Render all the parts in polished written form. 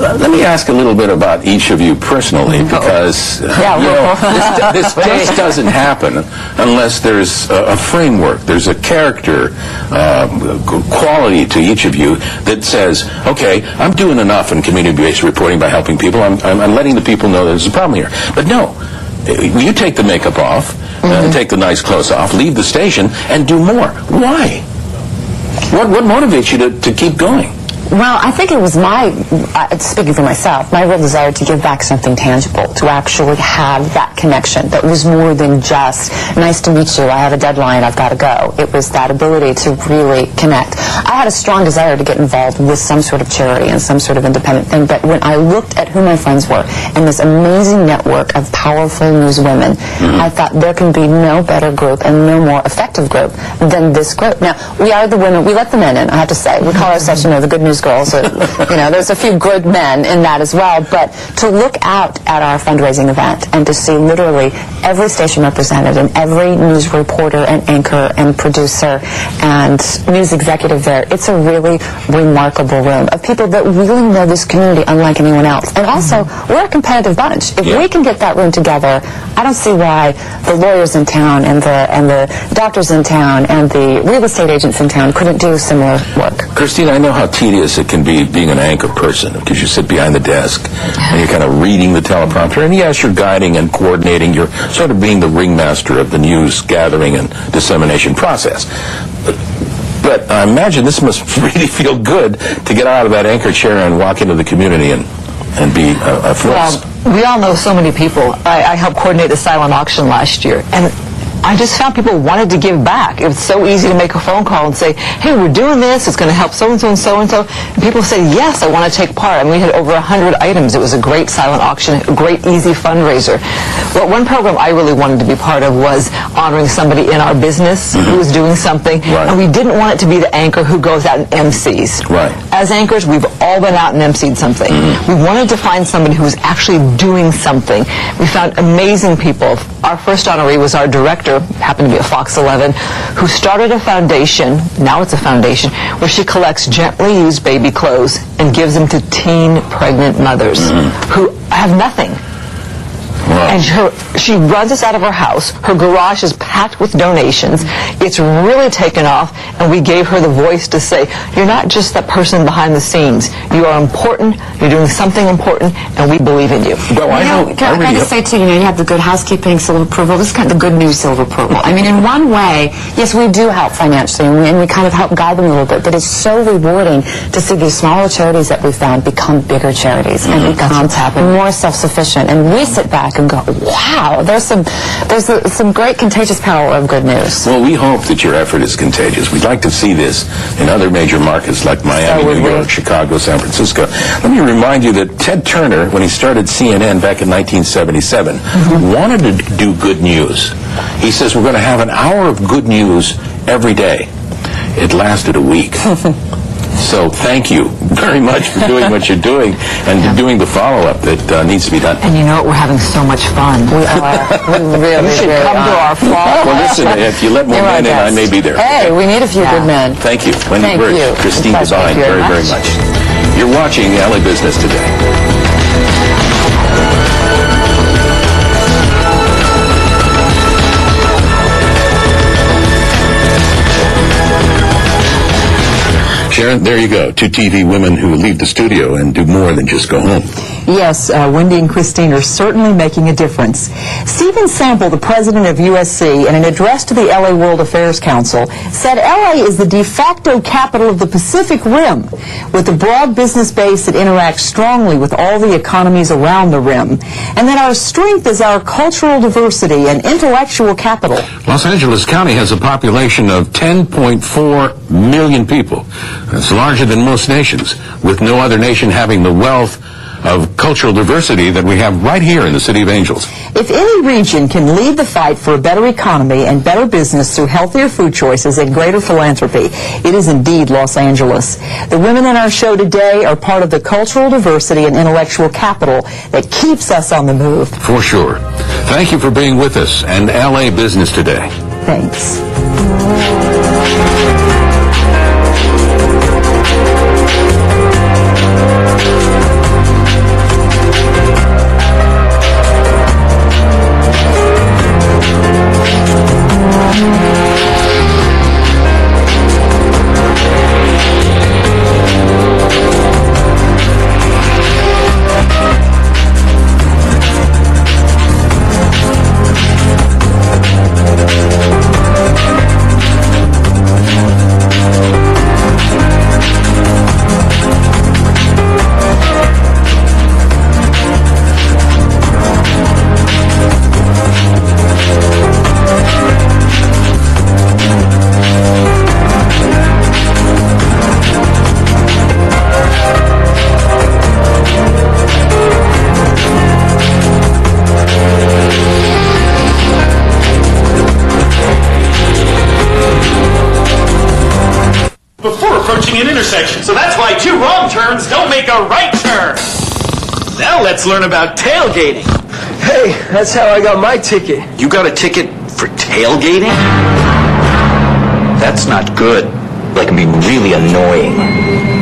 Let me ask a little bit about each of you personally, because this just doesn't happen unless there's a framework, there's a character quality to each of you that says, okay, I'm doing enough in community-based reporting by helping people. I'm letting the people know there's a problem here. But no, you take the makeup off, take the nice clothes off, leave the station, and do more. Why? What motivates you to keep going? Well, I think it was speaking for myself, my real desire to give back something tangible, to actually have that connection that was more than just, nice to meet you, I have a deadline, I've got to go. It was that ability to really connect. I had a strong desire to get involved with some sort of charity and some sort of independent thing, but when I looked at who my friends were and this amazing network of powerful newswomen, I thought there can be no better group and no more effective group than this group. Now, we are the women, we let the men in, I have to say. We call ourselves, the good news girls. There's a few good men in that as well, but to look out at our fundraising event and to see literally every station represented and every news reporter and anchor and producer and news executive there, it's a really remarkable room of people that really know this community unlike anyone else. And also, we're a competitive bunch. If we can get that room together, I don't see why the lawyers in town and the doctors in town and the real estate agents in town couldn't do similar work. Christine, I know how tedious it can be being an anchor person, because you sit behind the desk and you're kind of reading the teleprompter, and yes, you're guiding and coordinating, you're sort of being the ringmaster of the news gathering and dissemination process. But I imagine this must really feel good to get out of that anchor chair and walk into the community and be a force. Well, we all know so many people. I helped coordinate the silent auction last year, and I just found people wanted to give back. It was so easy to make a phone call and say, hey, we're doing this, it's going to help so-and-so and so-and-so. And people said, yes, I want to take part. I mean, we had over 100 items. It was a great silent auction, a great, easy fundraiser. Well, one program I really wanted to be part of was honoring somebody in our business who was doing something. And we didn't want it to be the anchor who goes out and MCs. As anchors, we've all been out and MC'd something. We wanted to find somebody who was actually doing something. We found amazing people. Our first honoree was our director, happened to be a Fox 11, who started a foundation, now it's a foundation, where she collects gently used baby clothes and gives them to teen pregnant mothers who have nothing. And she runs us out of her house. Her garage is packed with donations. It's really taken off, and we gave her the voice to say, you're not just that person behind the scenes. You are important, you're doing something important, and we believe in you. Well, can I just say, too, you have the good housekeeping seal of approval. This is kind of the good news seal of approval. I mean, in one way, yes, we do help financially, and we kind of help guide them a little bit, but it's so rewarding to see these smaller charities that we found become bigger charities and become more self-sufficient. And we sit back and go, wow, there's some great contagious power of good news. Well, we hope that your effort is contagious. We'd like to see this in other major markets like Miami, New York, Chicago, San Francisco. Let me remind you that Ted Turner, when he started CNN back in 1977, wanted to do good news. He says, we're going to have an hour of good news every day. It lasted a week. So thank you very much for doing what you're doing and doing the follow-up that needs to be done. And we're having so much fun. We are. We really should come to our fall. Well, listen, if you let more men in, I may be there. Hey, we need a few good men. Thank you. Wendy Birch, Christine Devine, very, very much. You're watching LA Business Today. Sharon, there you go. Two TV women who leave the studio and do more than just go home. Yes, Wendy and Christine are certainly making a difference. Stephen Sample, the president of USC, in an address to the LA World Affairs Council, said LA is the de facto capital of the Pacific Rim, with a broad business base that interacts strongly with all the economies around the rim, and that our strength is our cultural diversity and intellectual capital. Los Angeles County has a population of 10.4 million people. That's larger than most nations, with no other nation having the wealth of cultural diversity that we have right here in the City of Angels. If any region can lead the fight for a better economy and better business through healthier food choices and greater philanthropy, it is indeed Los Angeles. The women in our show today are part of the cultural diversity and intellectual capital that keeps us on the move. For sure. Thank you for being with us and LA Business Today. Thanks. That's why 2 wrong turns don't make a right turn. Now let's learn about tailgating. Hey, that's how I got my ticket. You got a ticket for tailgating? That's not good. That can be really annoying.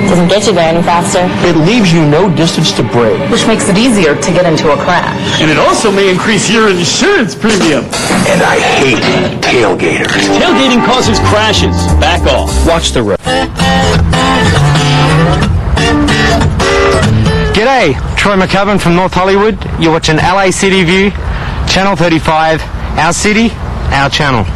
Doesn't get you there any faster. It leaves you no distance to brake. Which makes it easier to get into a crash. And it also may increase your insurance premium. And I hate tailgaters. Tailgating causes crashes. Back off. Watch the road. G'day, Troy McCubbin from North Hollywood. You're watching LA City View, Channel 35, our city, our channel.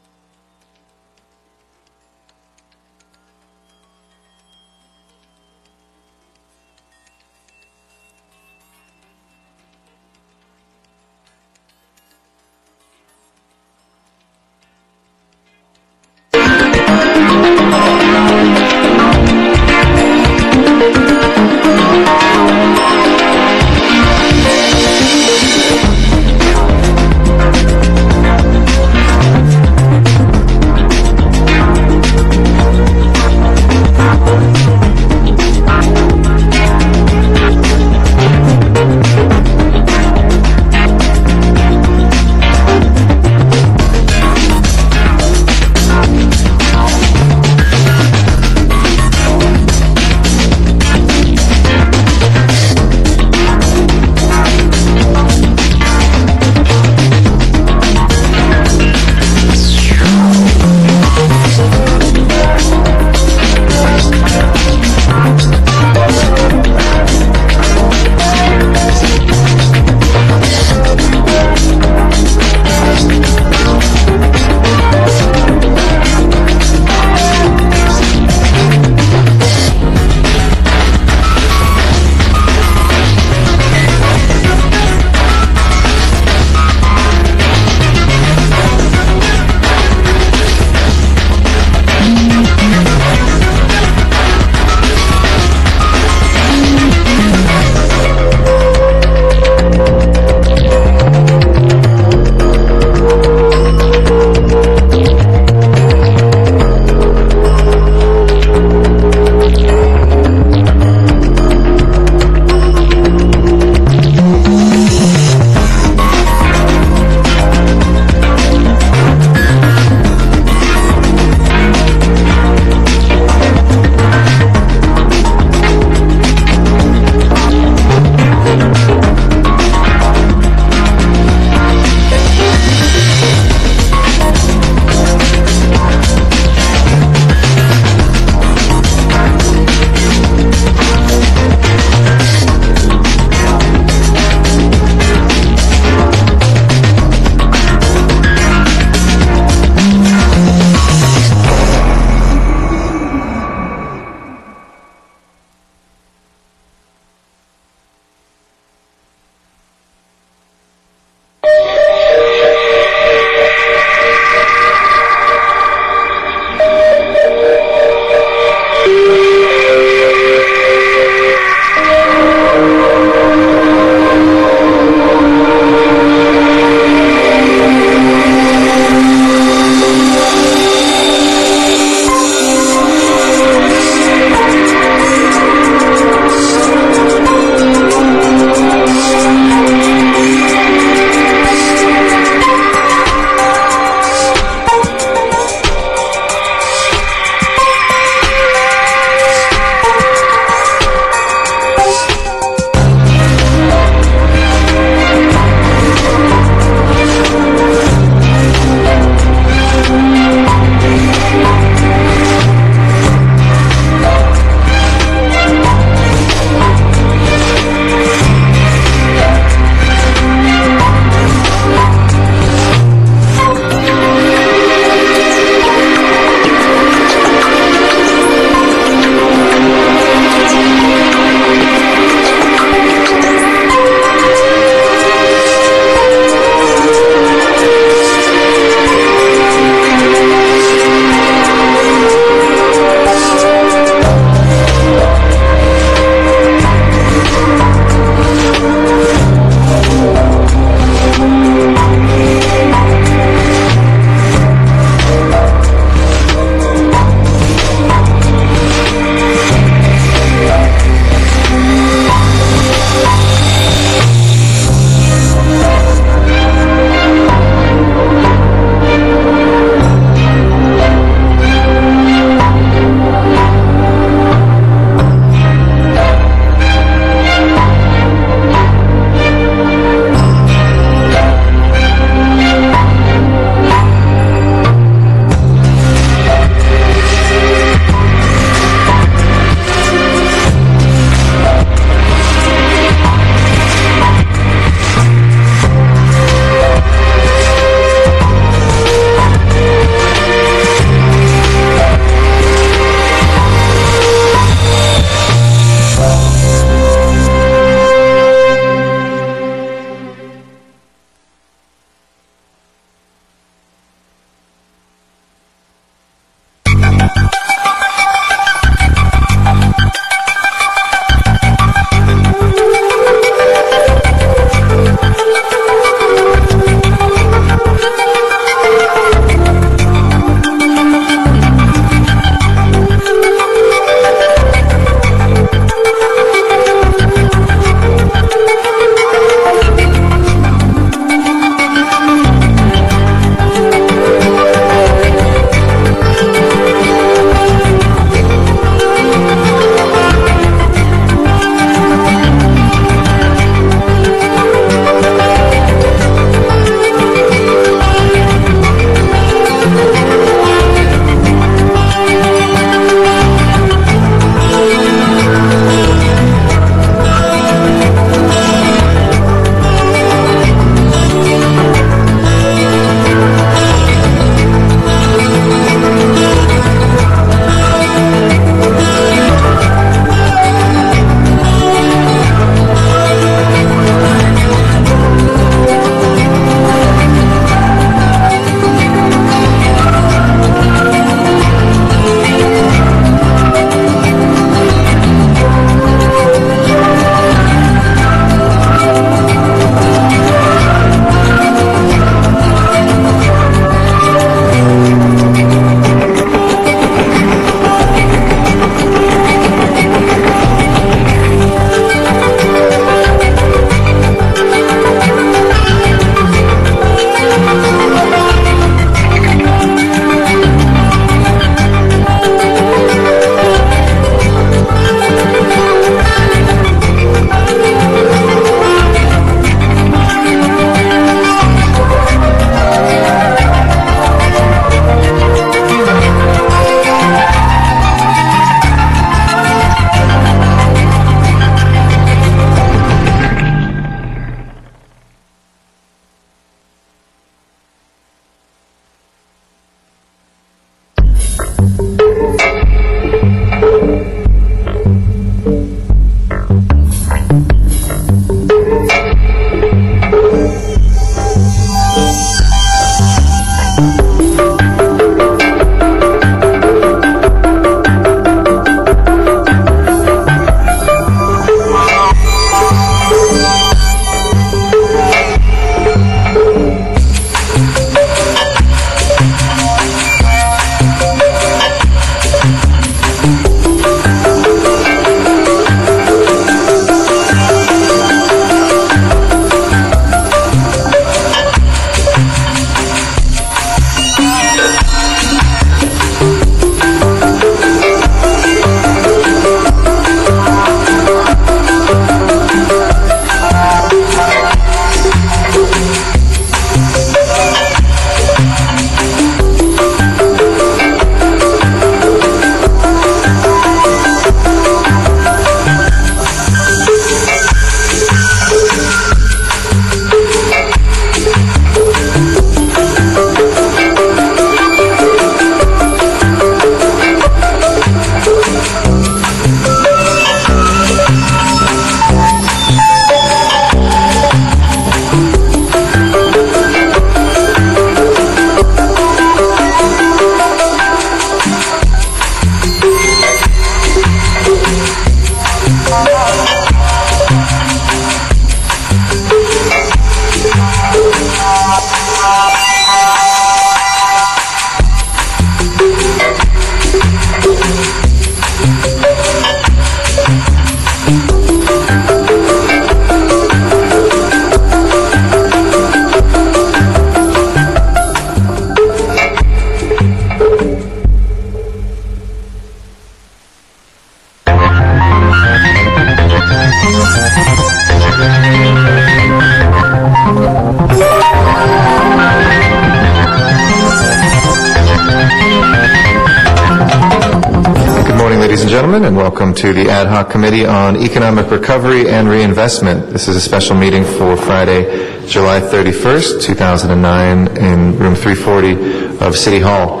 and gentlemen, and welcome to the Ad Hoc Committee on Economic Recovery and Reinvestment. This is a special meeting for Friday, July 31st, 2009, in room 340 of City Hall.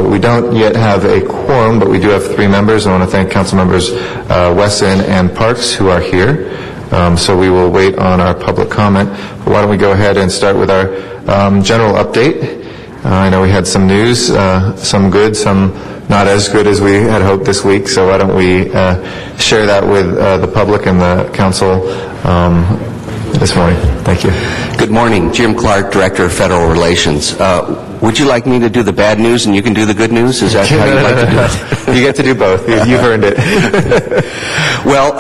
We don't yet have a quorum, but we do have 3 members. I want to thank Council Members Wesson and Parks, who are here. So we will wait on our public comment. But why don't we go ahead and start with our general update. I know we had some news, some good, some not as good as we had hoped this week, so why don't we share that with the public and the council this morning. Thank you. Good morning. Jim Clark, Director of Federal Relations. Would you like me to do the bad news and you can do the good news? Is that how you'd like to do it? You get to do both. You've earned it. Well,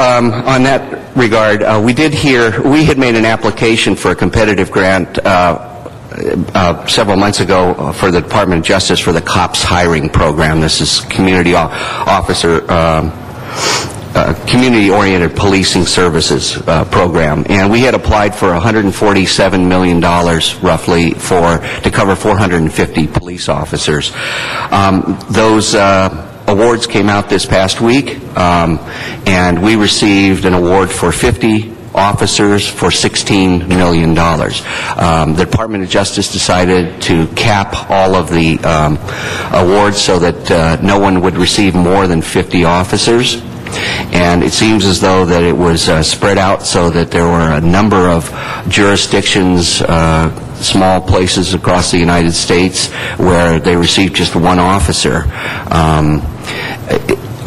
on that regard, we had made an application for a competitive grant several months ago for the Department of Justice for the COPS hiring program. This is Community-Oriented Policing Services program. And we had applied for $147 million, roughly, to cover 450 police officers. Those awards came out this past week, and we received an award for 50 officers for $16 million. The Department of Justice decided to cap all of the awards so that no one would receive more than 50 officers. And it seems as though that it was spread out so that there were a number of jurisdictions, small places across the United States where they received just one officer.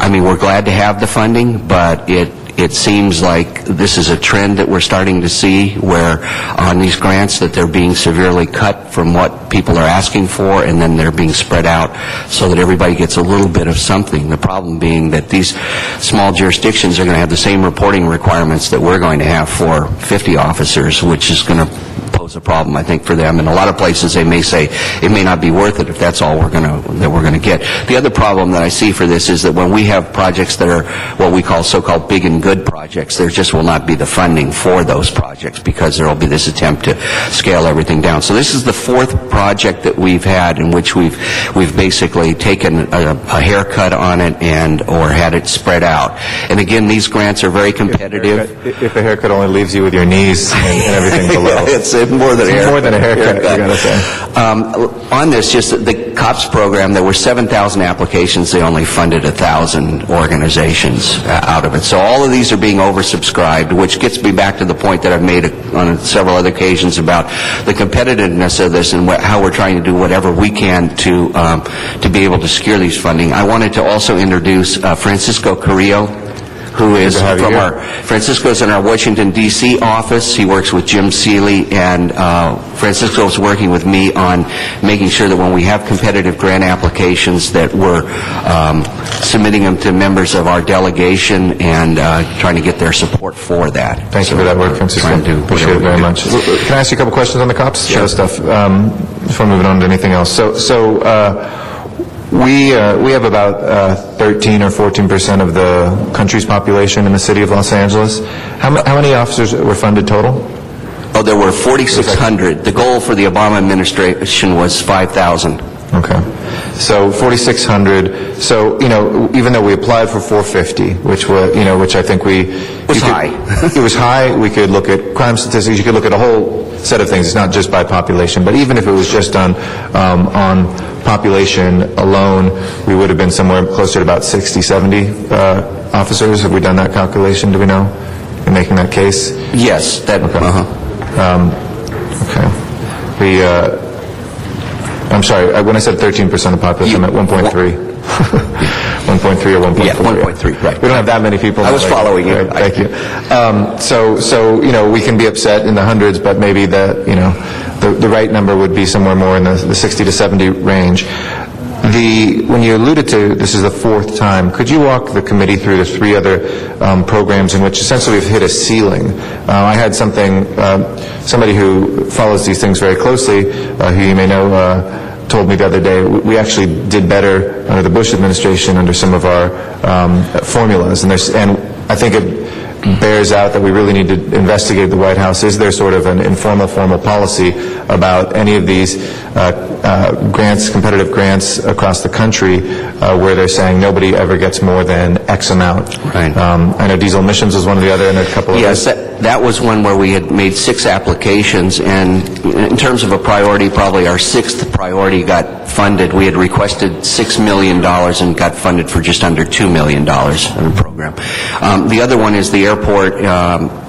I mean, we're glad to have the funding, but it seems like this is a trend that we're starting to see where on these grants that they're being severely cut from what people are asking for, and then they're being spread out so that everybody gets a little bit of something. The problem being that these small jurisdictions are going to have the same reporting requirements that we're going to have for 50 officers, which is going to pose a problem, I think, for them. In a lot of places, they may say it may not be worth it if that's all we're going to get. The other problem that I see for this is that when we have projects that are what we call so-called big and good projects, there just will not be the funding for those projects because there will be this attempt to scale everything down. So this is the 4th project that we've had in which we've basically taken a haircut on it or had it spread out. And again, these grants are very competitive. If a haircut only leaves you with your knees and everything below. It's more than a haircut. You gotta say. On this, just the COPS program, there were 7,000 applications. They only funded 1,000 organizations out of it. So all of these are being oversubscribed, which gets me back to the point that I've made on several other occasions about the competitiveness of this and how we're trying to do whatever we can to be able to secure these funding. I wanted to also introduce Francisco Carrillo, who is Francisco's in our Washington, D.C. office. He works with Jim Seeley, and Francisco's working with me on making sure that when we have competitive grant applications that we're submitting them to members of our delegation and trying to get their support for that. Thank you for that work, Francisco. Appreciate it very much. Can I ask you a couple questions on the COPS? Sure. Stuff before moving on to anything else. We have about 13 or 14% of the country's population in the city of Los Angeles. How many officers were funded total? Oh, there were 4,600. The goal for the Obama administration was 5,000. Okay. So 4,600. So, even though we applied for 450, which I think high. It was high. We could look at crime statistics. You could look at a whole set of things. It's not just by population. But even if it was just on population alone, we would have been somewhere closer to about 60, 70 officers. Have we done that calculation? Do we know? In making that case? Yes. Okay. Okay. I'm sorry, when I said 13% of the population, I meant 1.3. 1.3 or 1.4. Yeah, 1.3, right. We don't have that many people. I was following you. Right, thank you. So we can be upset in the hundreds, but maybe the right number would be somewhere more in the 60 to 70 range. When you alluded to this is the 4th time, could you walk the committee through the 3 other programs in which essentially we've hit a ceiling? I had somebody who follows these things very closely, who you may know, told me the other day, we actually did better under the Bush administration under some of our formulas, and I think bears out that we really need to investigate the White House. Is there sort of an informal, formal policy about any of these grants, competitive grants across the country, where they're saying nobody ever gets more than X amount? Right. I know diesel emissions was one of the other, and a couple of Yes, that was one where we had made 6 applications, and in terms of a priority, probably our 6th priority got funded. We had requested $6 million and got funded for just under $2 million in the program. The other one is the Airport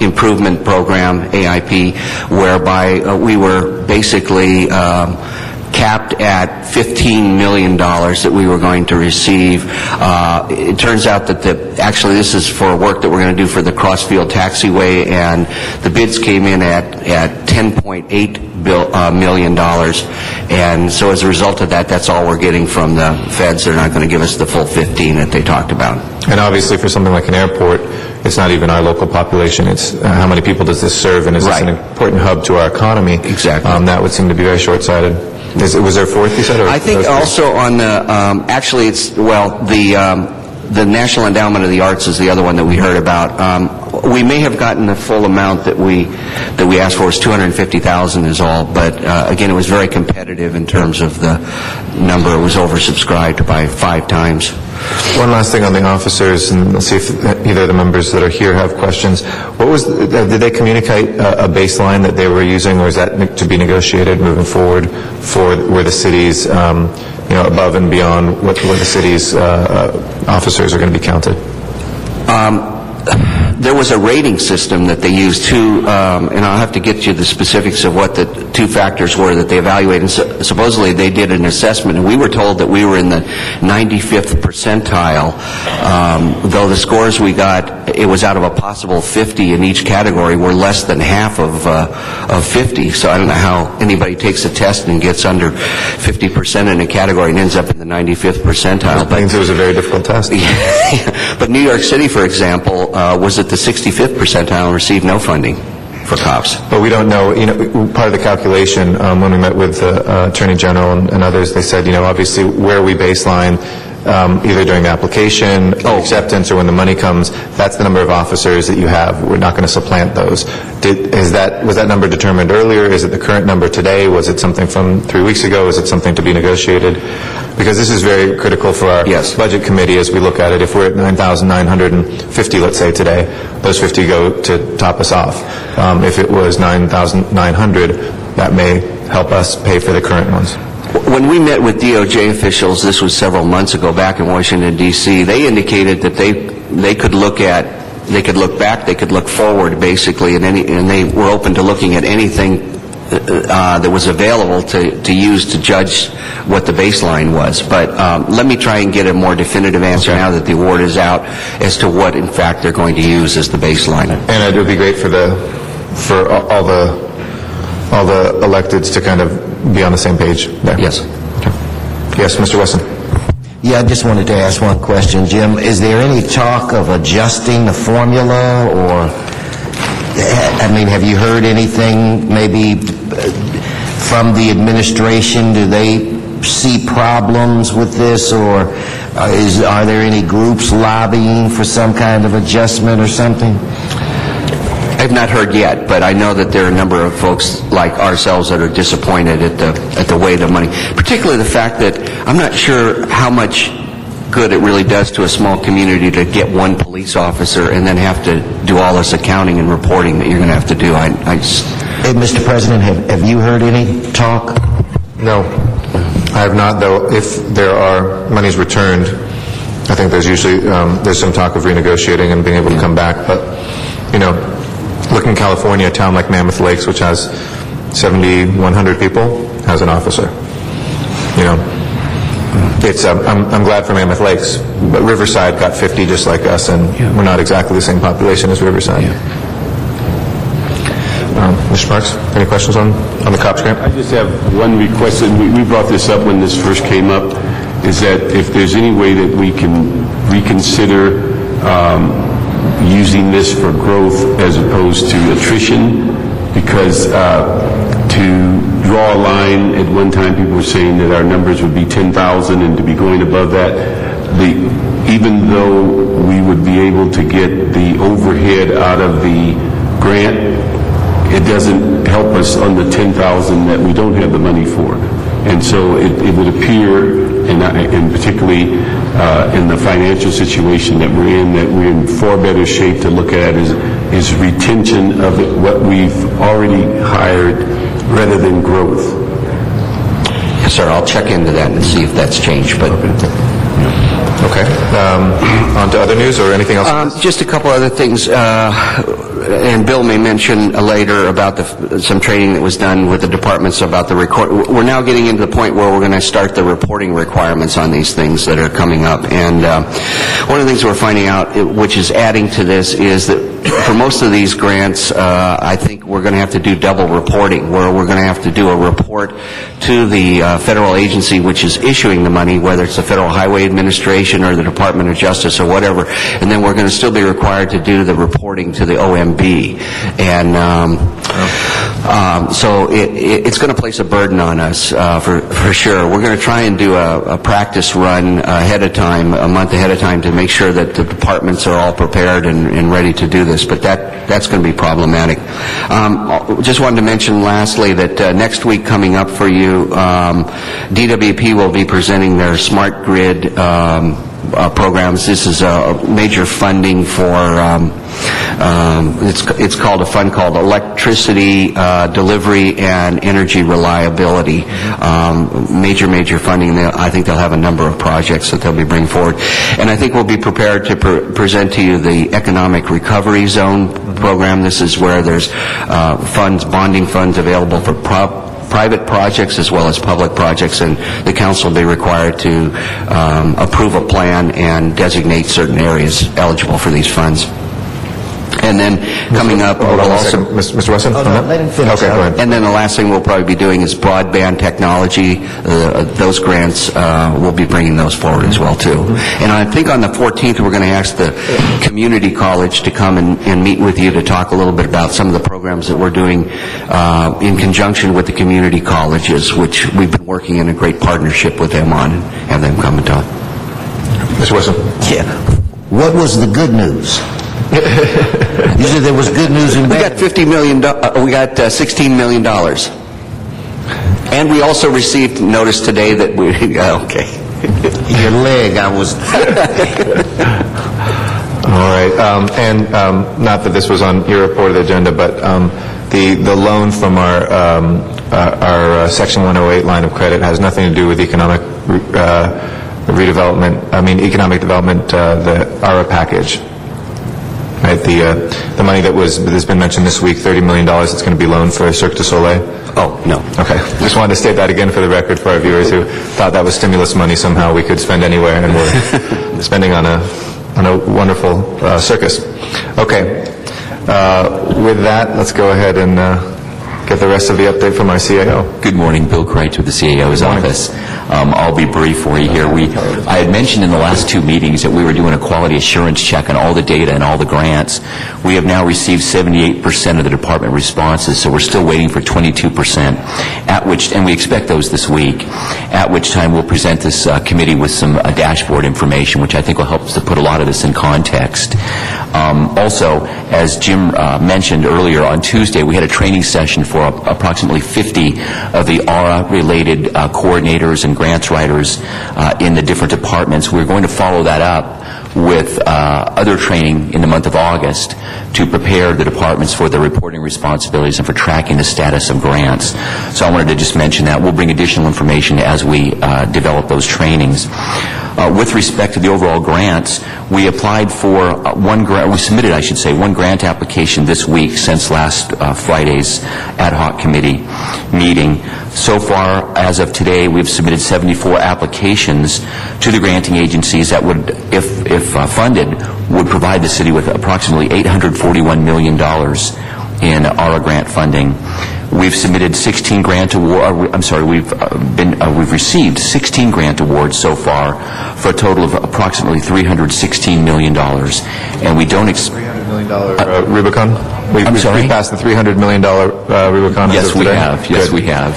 Improvement Program, AIP, whereby we were basically capped at $15 million that we were going to receive. It turns out that actually this is for work that we're going to do for the Crossfield Taxiway, and the bids came in at $10.8 million. And so as a result of that, that's all we're getting from the feds. They're not going to give us the full 15 that they talked about. And obviously for something like an airport, it's not even our local population. It's how many people does this serve, and is this an important hub to our economy? Exactly. That would seem to be very short-sighted. Was there a 4th, you said? Or I think also on the, actually it's, well, the National Endowment of the Arts is the other one that we heard about. We may have gotten the full amount that we asked for. It was $250,000 is all, but again, it was very competitive in terms of the number. It was oversubscribed by 5 times. One last thing on the officers, and let's see if either of the members that are here have questions. What was did they communicate a baseline that they were using, or is that to be negotiated moving forward for where the city's above and beyond what the city's officers are going to be counted? There was a rating system that they used too, and I'll have to get you the specifics of what the 2 factors were that they evaluated. And supposedly they did an assessment, and we were told that we were in the 95th percentile, though the scores we got, it was out of a possible 50 in each category, were less than half of 50. So I don't know how anybody takes a test and gets under 50% in a category and ends up in the 95th percentile. That means it was a very difficult test. But New York City, for example, was at the 65th percentile and received no funding for cops. But we don't know, part of the calculation, when we met with the Attorney General and others, they said, obviously where we baseline, either during the application, acceptance, or when the money comes, that's the number of officers that you have. We're not going to supplant those. Was that number determined earlier? Is it the current number today? Was it something from 3 weeks ago? Is it something to be negotiated? Because this is very critical for our budget committee as we look at it. If we're at 9,950, let's say today, those 50 go to top us off. If it was 9,900, that may help us pay for the current ones. When we met with DOJ officials, this was several months ago back in Washington, D.C., they indicated that they could look back, they could look forward, basically, and they were open to looking at anything that was available to use to judge what the baseline was. But let me try and get a more definitive answer now that the award is out as to what, in fact, they're going to use as the baseline. And it would be great for all the electeds to kind of be on the same page there. Yes. Okay. Yes, Mr. Wesson. Yeah, I just wanted to ask one question, Jim. Is there any talk of adjusting the formula, or, have you heard anything maybe from the administration? Do they see problems with this, or are there any groups lobbying for some kind of adjustment or something? I've not heard yet, but I know that there are a number of folks like ourselves that are disappointed at the weight of money, particularly the fact that I'm not sure how much good it really does to a small community to get one police officer and then have to do all this accounting and reporting that you're going to have to do. Hey, Mr. President, have you heard any talk? No, I have not, though. If there are monies returned, I think there's usually there's some talk of renegotiating and being able to come back, but look in California, a town like Mammoth Lakes, which has 7,100 people, has an officer. It's I'm glad for Mammoth Lakes, but Riverside got 50 just like us, and we're not exactly the same population as Riverside. Mr. Marks, any questions on the COPS grant? I just have one request, and we brought this up when this first came up, is that if there's any way that we can reconsider using this for growth as opposed to attrition, because to draw a line, at one time people were saying that our numbers would be 10,000, and to be going above that, even though we would be able to get the overhead spearhead out of the grant, it doesn't help us on the 10,000 that we don't have the money for. And so it would appear, and particularly in the financial situation that we're in far better shape to look at is retention of what we've already hired rather than growth. Yes, sir. I'll check into that and see if that's changed. But Okay. On to other news or anything else? just a couple other things. And Bill may mention later about some training that was done with the departments about the record. We're now getting into the point where we're going to start the reporting requirements on these things that are coming up. And one of the things we're finding out, which is adding to this, is that for most of these grants, I think we're going to have to do double reporting, where we're going to have to do a report to the federal agency which is issuing the money, whether it's the Federal Highway Administration or the Department of Justice or whatever, and then we're going to still be required to do the reporting to the OMB. And so it's going to place a burden on us for sure. We're going to try and do a practice run ahead of time, a month ahead of time, to make sure that the departments are all prepared and ready to do this, but that's going to be problematic. Just wanted to mention lastly that next week coming up for you, DWP will be presenting their smart grid programs. This is a major funding for it's called a fund called Electricity Delivery and Energy Reliability. Major funding. I think they'll have a number of projects that they'll be bringing forward. And I think we'll be prepared to present to you the Economic Recovery Zone program. This is where there's bonding funds available for private projects as well as public projects, and the council will be required to approve a plan and designate certain areas eligible for these funds. And then coming up, Hold on a second. Mr. Wesson? Oh, no, let him finish. Okay, go ahead. and then the last thing we'll probably be doing is broadband technology. Those grants, we'll be bringing those forward as well, too. And I think on the 14th, we're going to ask the community college to come and meet with you to talk a little bit about some of the programs that we're doing in conjunction with the community colleges, which we've been working in a great partnership with them on, and have them come and talk. Mr. Wesson? Yeah. What was the good news? Usually there was good news and We bad. got $50 million. We got $16 million, and we also received notice today that we. Okay. Your leg, I was. All right. And not that this was on your report of the agenda, but the loan from our Section 108 line of credit has nothing to do with economic redevelopment. Economic development, the ARA package. Right, the money that's been mentioned this week, $30 million, that's going to be loaned for Cirque du Soleil. Oh, no. Okay. Just wanted to state that again for the record for our viewers who thought that was stimulus money somehow we could spend anywhere, and we're spending on a wonderful circus. Okay. With that, let's go ahead and get the rest of the update from our CAO. Good morning, Bill Kreitz with the CAO's office. I'll be brief for you here. I had mentioned in the last two meetings that we were doing a quality assurance check on all the data and all the grants. We have now received 78% of the department responses, so we're still waiting for 22%, and we expect those this week, at which time we'll present this committee with some dashboard information, which I think will help us to put a lot of this in context. Also, as Jim mentioned earlier, on Tuesday we had a training session for approximately 50 of the ARA-related coordinators and grants writers in the different departments. We're going to follow that up with other training in the month of August to prepare the departments for their reporting responsibilities and for tracking the status of grants. So I wanted to just mention that. We'll bring additional information as we develop those trainings. With respect to the overall grants, we applied for we submitted, I should say, one grant application this week since last Friday's ad hoc committee meeting. So far, as of today, we've submitted 74 applications to the granting agencies that would, if funded, would provide the city with approximately $841 million in ARA grant funding. We've submitted 16 grant awards. We've received 16 grant awards so far for a total of approximately $316 million, and we don't expect $300 million Rubicon. I'm sorry. We passed the $300 million Rubicon. Yes, we have. Yes, we have.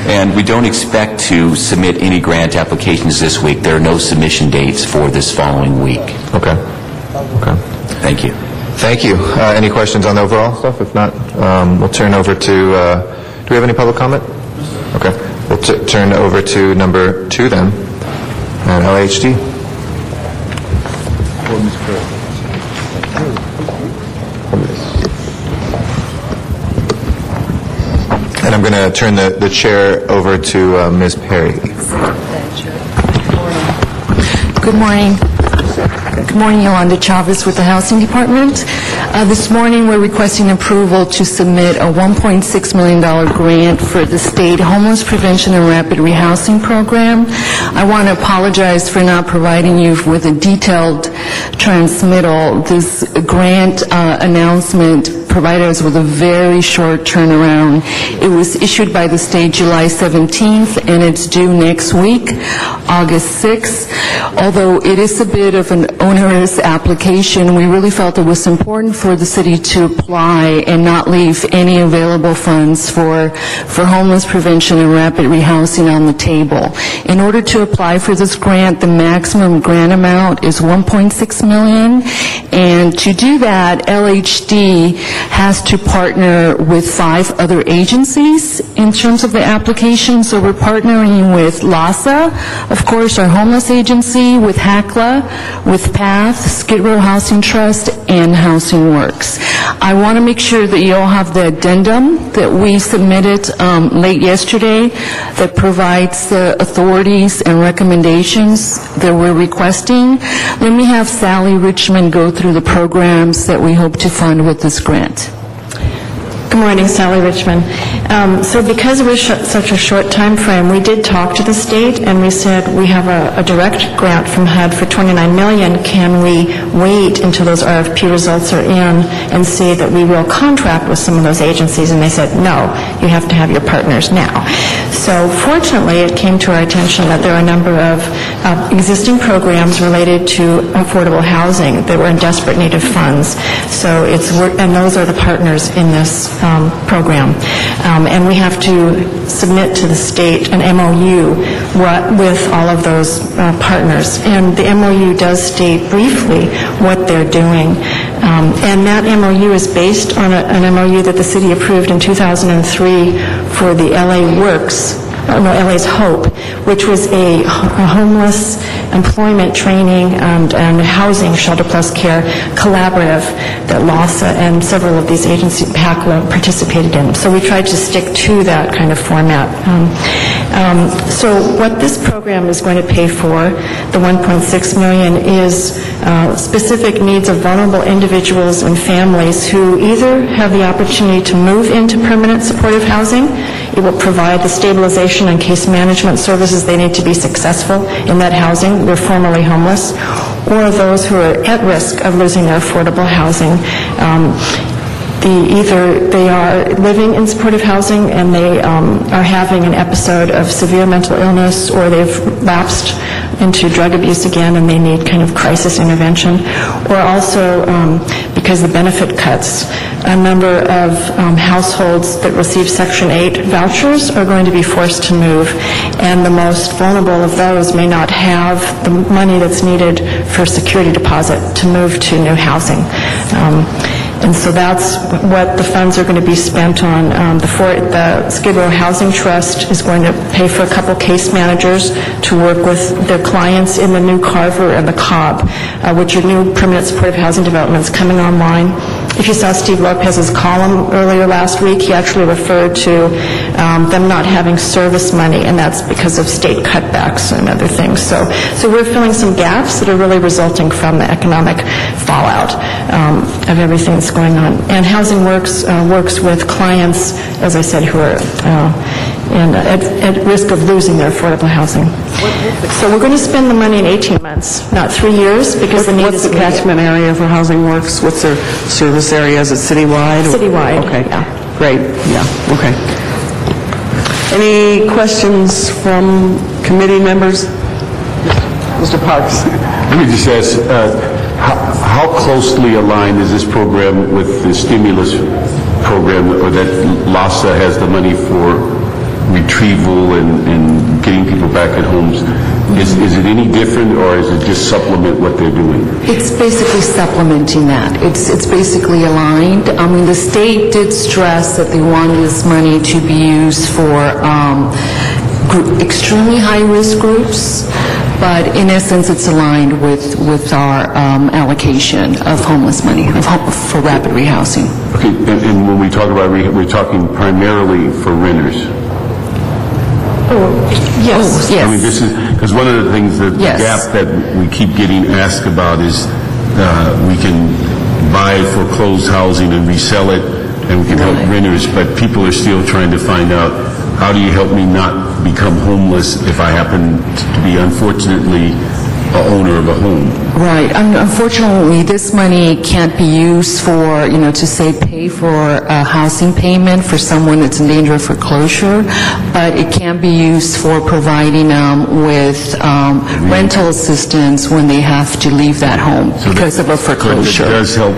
And we don't expect to submit any grant applications this week. There are no submission dates for this following week. Okay. Thank you. Thank you. Any questions on the overall stuff? If not, we'll turn over to, do we have any public comment? Okay. We'll turn over to number 2 then, and LHD. And I'm going to turn the chair over to Ms. Perry. Good morning. Good morning, Yolanda Chavez with the Housing Department. This morning we're requesting approval to submit a $1.6 million grant for the state homeless prevention and rapid rehousing program. I want to apologize for not providing you with a detailed transmittal. This grant announcement provided us with a very short turnaround. It was issued by the state July 17th, and it's due next week, August 6th. Although it is a bit of an onerous application, we really felt it was important for the city to apply and not leave any available funds for homeless prevention and rapid rehousing on the table. In order to apply for this grant, the maximum grant amount is $1.6 million, and to do that, LHD has to partner with 5 other agencies in terms of the application. So we're partnering with LASA, of course, our homeless agency, with HACLA, with PATH, Skid Row Housing Trust, and Housing Works. I want to make sure that you all have the addendum that we submitted late yesterday that provides the authorities and recommendations that we're requesting. Let me have Sally Richmond go through the programs that we hope to fund with this grant. Good morning, Sally Richmond. So because it was such a short time frame, we did talk to the state and we said we have a direct grant from HUD for $29 million. Can we wait until those RFP results are in and say that we will contract with some of those agencies? And they said, no, you have to have your partners now. So fortunately, it came to our attention that there are a number of existing programs related to affordable housing that were in desperate need of funds. So and those are the partners in this program. And we have to submit to the state an MOU with all of those partners. And the MOU does state briefly what they're doing. And that MOU is based on an MOU that the city approved in 2003 for the LA's Hope, which was a homeless employment training and housing shelter plus care collaborative that LASA and several of these agencies, HACLA, participated in. So we tried to stick to that kind of format. So what this program is going to pay for, the $1.6 million, is specific needs of vulnerable individuals and families who either have the opportunity to move into permanent supportive housing. It will provide the stabilization and case management services they need to be successful in that housing. They're formerly homeless, or those who are at risk of losing their affordable housing. Either they are living in supportive housing and they are having an episode of severe mental illness, or they've lapsed into drug abuse again and they need kind of crisis intervention, or also because the benefit cuts, a number of households that receive Section 8 vouchers are going to be forced to move, and the most vulnerable of those may not have the money that's needed for security deposit to move to new housing. And so that's what the funds are going to be spent on. The Skid Row Housing Trust is going to pay for a couple case managers to work with their clients in the new Carver and the Cobb, which are new permanent supportive housing developments coming online. If you saw Steve Lopez's column earlier last week, he actually referred to them not having service money, and that's because of state cutbacks and other things. So we're filling some gaps that are really resulting from the economic fallout of everything that's going on. And Housing Works works with clients, as I said, who are at risk of losing their affordable housing. So we're going to spend the money in 18 months, not 3 years, because the need is immediate. What's the catchment area for Housing Works? What's their service area? Is it citywide? Citywide. Okay. Yeah. Great. Yeah. Okay. Any questions from committee members? Mr. Parks. Let me just ask, how closely aligned is this program with the stimulus program, or that LASA has the money for retrieval and getting people back at homes. Is it any different, or is it just supplement what they're doing? It's basically supplementing that. It's basically aligned. I mean, the state did stress that they wanted this money to be used for extremely high-risk groups, but in essence, it's aligned with our allocation of homeless money for rapid rehousing. Okay, and when we talk about we're talking primarily for renters. Yes. I mean, this is because one of the things that the gap that we keep getting asked about is we can buy foreclosed housing and resell it, and we can help renters, but people are still trying to find out, how do you help me not become homeless if I happen to be, unfortunately, an owner of a home? Right. Unfortunately, this money can't be used for, to say pay for a housing payment for someone that's in danger of foreclosure, but it can be used for providing with rental assistance when they have to leave that home because of a foreclosure. So it does help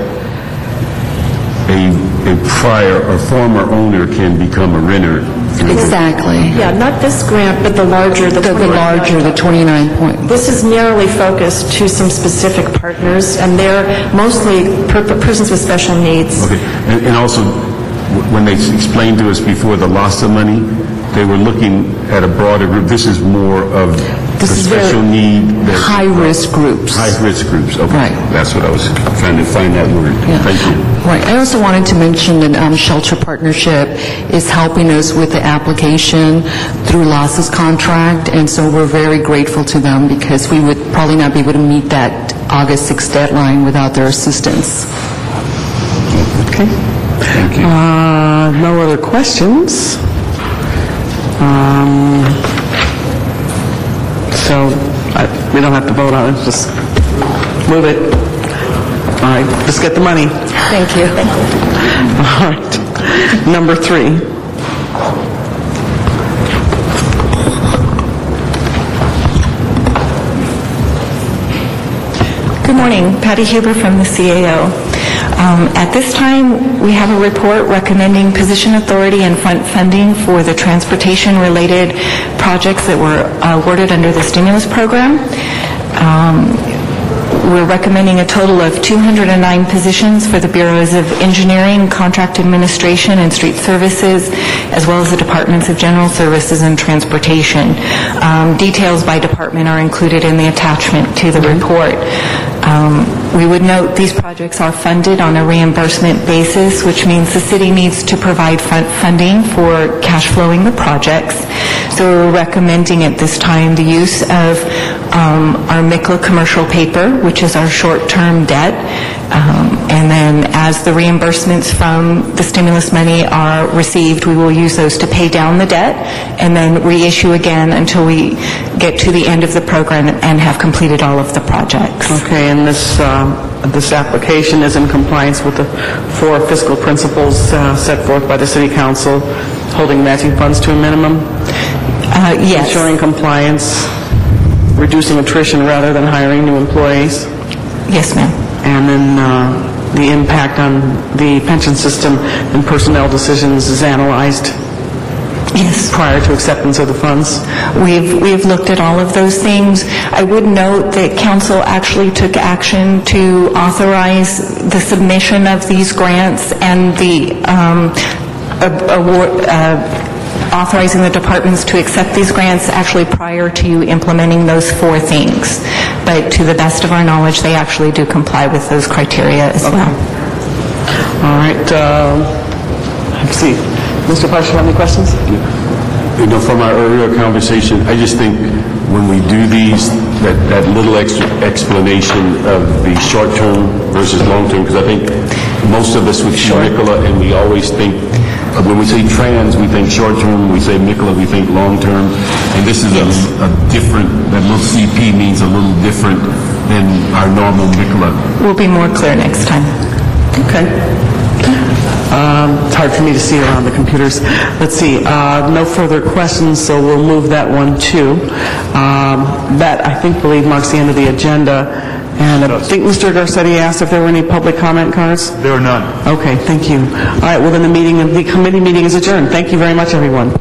a former owner can become a renter. Exactly. Yeah, not this grant, but the larger, the 29 point. This is narrowly focused to some specific partners, and they're mostly persons with special needs. Okay, and also, when they explained to us before the loss of money, they were looking at a broader group. This is more of the special need. High-risk groups. High-risk groups, okay. Right. That's what I was trying to find that word. Yeah. Thank you. Right. I also wanted to mention that Shelter Partnership is helping us with the application through Losses contract, and so we're very grateful to them because we would probably not be able to meet that August 6th deadline without their assistance. Okay. Thank you. No other questions? So we don't have to vote on it, just move it. All right, just get the money. Thank you. All right. Number 3. Good morning. Patty Huber from the CAO. At this time, we have a report recommending position authority and front funding for the transportation-related projects that were awarded under the stimulus program. We're recommending a total of 209 positions for the Bureaus of Engineering, Contract Administration, and Street Services, as well as the Departments of General Services and Transportation. Details by department are included in the attachment to the report. We would note these projects are funded on a reimbursement basis, which means the city needs to provide front funding for cash flowing the projects. So we're recommending at this time the use of our MICLA commercial paper, which is our short-term debt. And then as the reimbursements from the stimulus money are received, we will use those to pay down the debt and then reissue again until we get to the end of the program and have completed all of the projects. Okay, and this application is in compliance with the 4 fiscal principles set forth by the City Council, holding matching funds to a minimum? Yes. Ensuring compliance, reducing attrition rather than hiring new employees? Yes, ma'am. And then the impact on the pension system and personnel decisions is analyzed? Yes. Prior to acceptance of the funds? We've looked at all of those things. I would note that Council actually took action to authorize the submission of these grants and the authorizing the departments to accept these grants actually prior to implementing those 4 things. But to the best of our knowledge, they actually do comply with those criteria as well. All right. Let's see. Mr. Parsh, have any questions? From our earlier conversation, I just think when we do these, that little extra explanation of the short-term versus long-term, because I think most of us would see MICLA, and we always think, when we say trans, we think short-term, when we say MICLA, we think long-term, and this is a different, that little CP means a little different than our normal MICLA. We'll be more clear next time. Okay. It's hard for me to see around the computers. Let's see. No further questions, so we'll move that one too. That, I believe marks the end of the agenda. And I think Mr. Garcetti asked if there were any public comment cards. There are none. Okay, thank you. All right, well then the committee meeting is adjourned. Thank you very much, everyone.